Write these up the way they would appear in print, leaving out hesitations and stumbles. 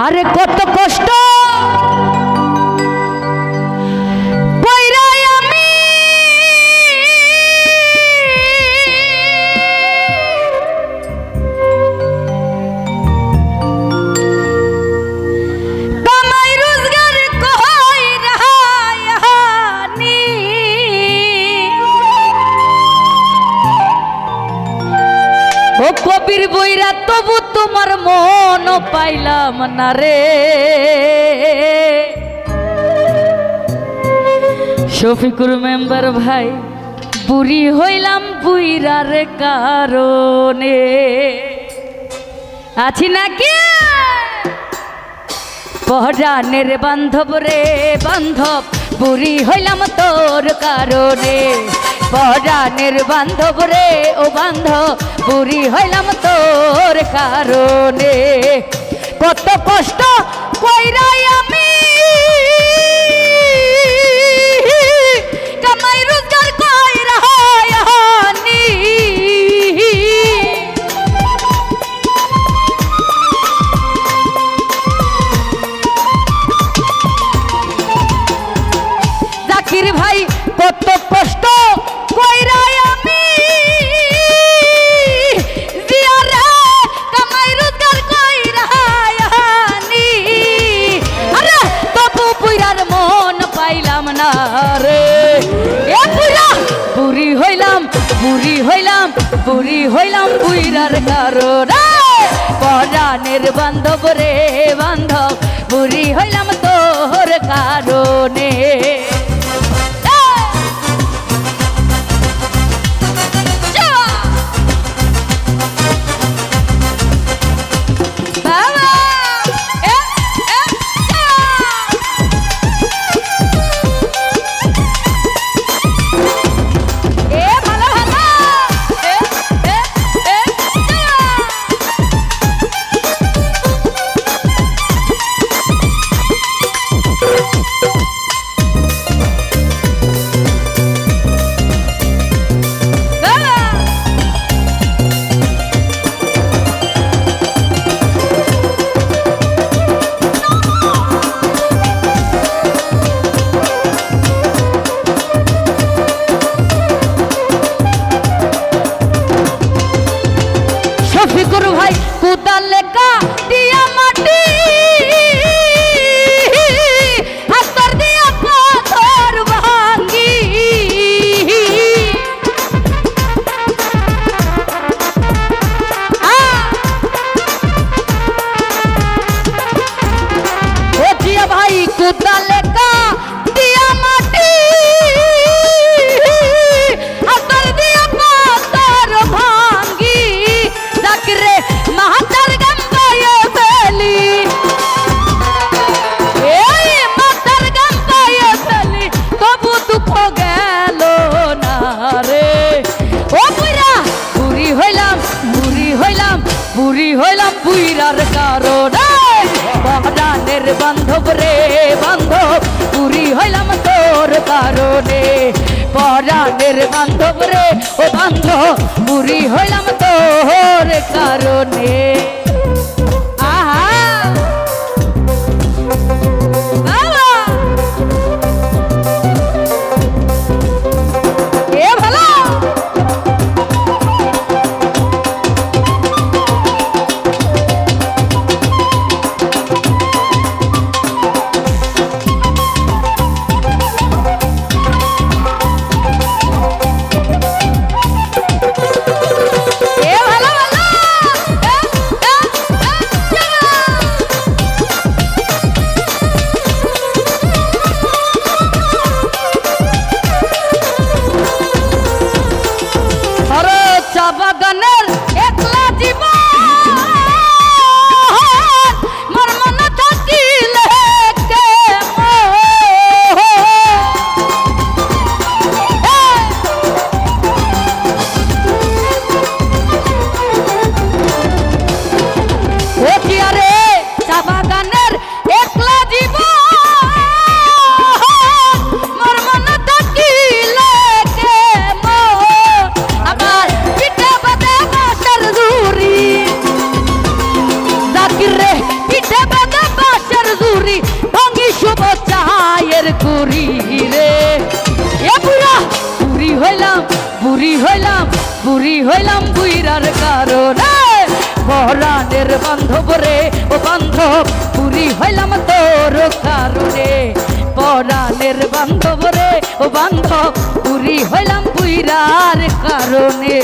আরে কত কষ্ট কবির বইরা তবু তোমার মন পাইলাম না রে। শফিকুর মেম্বার ভাই বুড়ি হইলাম বুইরার কারণে। আছি নাকি পরাণের বান্ধব রে বান্ধব বুড়ি হইলাম তোর কারণে। পরাণের বান্ধব রে ও বান্ধব বুড়ি হইলাম তোর কারণে। কত কষ্ট কইরাই আমি কামাই রোজগার কইরা হানি। জাকির ভাই কত কষ্ট কইরাই আমি জিয়ারে কামাই রোজগার কইরা হানি। আরে তবু বুইরার মন পাইলাম না রে। এ বুইরা বুড়ি হইলাম বুড়ি হইলাম বুড়ি হইলাম বুইরার কারণে। পরাণের বান্ধব রে বান্ধব বুড়ি হইলাম তোর কারণে। শফিকুর ভাই কুদালে কাটিয়া মাটি হাতর দিয়া পাথর ভাঙ্গি। ও জিয়া ভাই কুদালে কাটিয়া মাটি হাতর দিয়া পাথর ভাঙ্গি। জাকিরে মাতার গান গায়ে ফেলি এই মাতার গান গায়ে ফেলি তবু দুঃখ গেল না রে। ও বুইরা বুড়ি হইলাম বুড়ি হইলাম বুড়ি হইলাম বুইরার কারণে। পরাণের বান্ধব রে বান্ধব বুড়ি হইলাম তোর কারণে। পরাণের বান্ধব রে ও বান্ধব বুড়ি হইলাম তোর কারণে। আহা বাবা এ ভালো করি রে এ বুড়া বুড়ি হইলাম বুড়ি হইলাম বুড়ি হইলাম বুইরার কারণে পরাণের বান্ধব রে ও বান্ধব বুড়ি হইলাম তোর কারণে পরাণের বান্ধব রে ও বান্ধব বুড়ি হইলাম বুইরার কারণে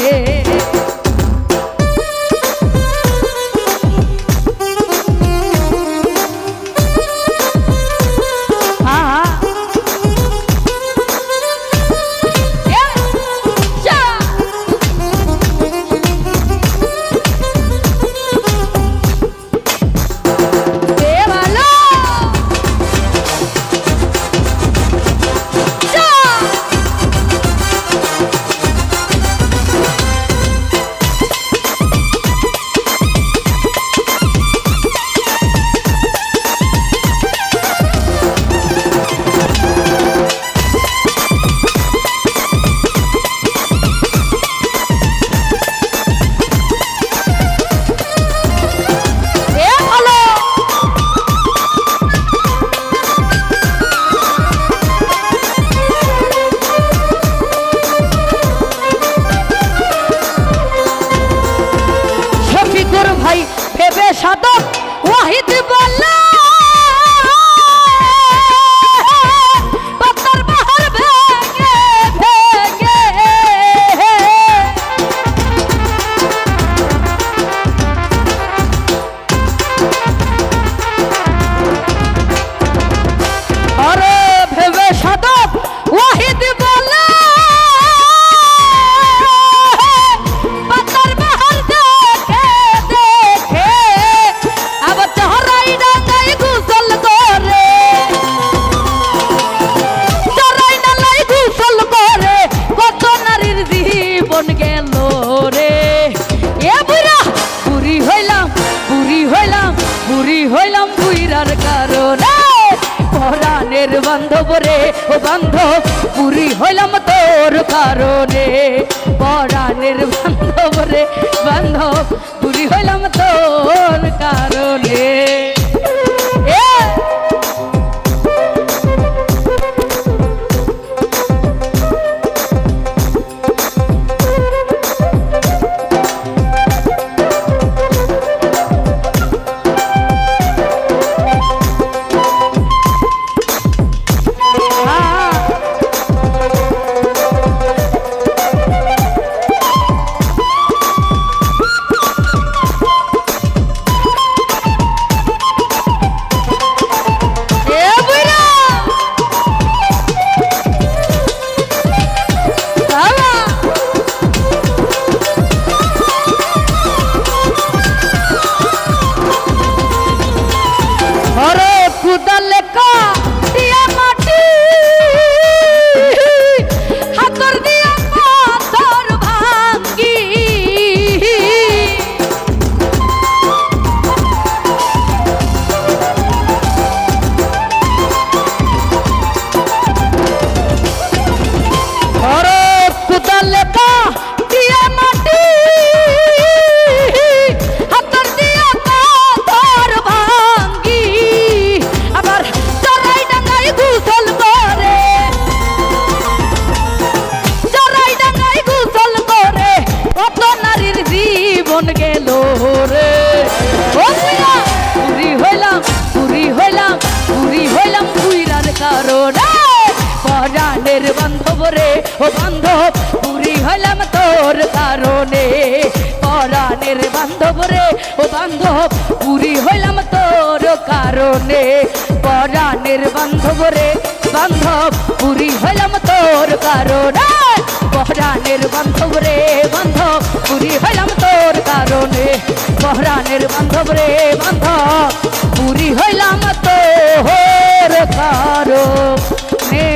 ভাই ভেবে সাধক ওয়াহিদ বলল পাতার বাহার ভেঙে ভেঙে আরে ভেবে সাধক ওয়াহিদ বলল পরাণের বান্ধব রে ও বান্ধব পুরি হইলাম তোর কারণে পরাণের বান্ধব রে বান্ধব পুরি হইলাম তোর কারণে পরাণের বান্ধব রে ও বান্ধব পুরি হইলাম তোর কারণে পরাণের বান্ধব রে ও বান্ধব পুরি হইলাম তোর কারণে পরাণের বান্ধব রে বান্ধব পুরি হইলাম তোর কারণে পরাণের বান্ধব রে বান্ধব পুরি হইলাম তোর কারণে পরাণের বান্ধব রে বান্ধব পুরি হইলাম তোর কারণে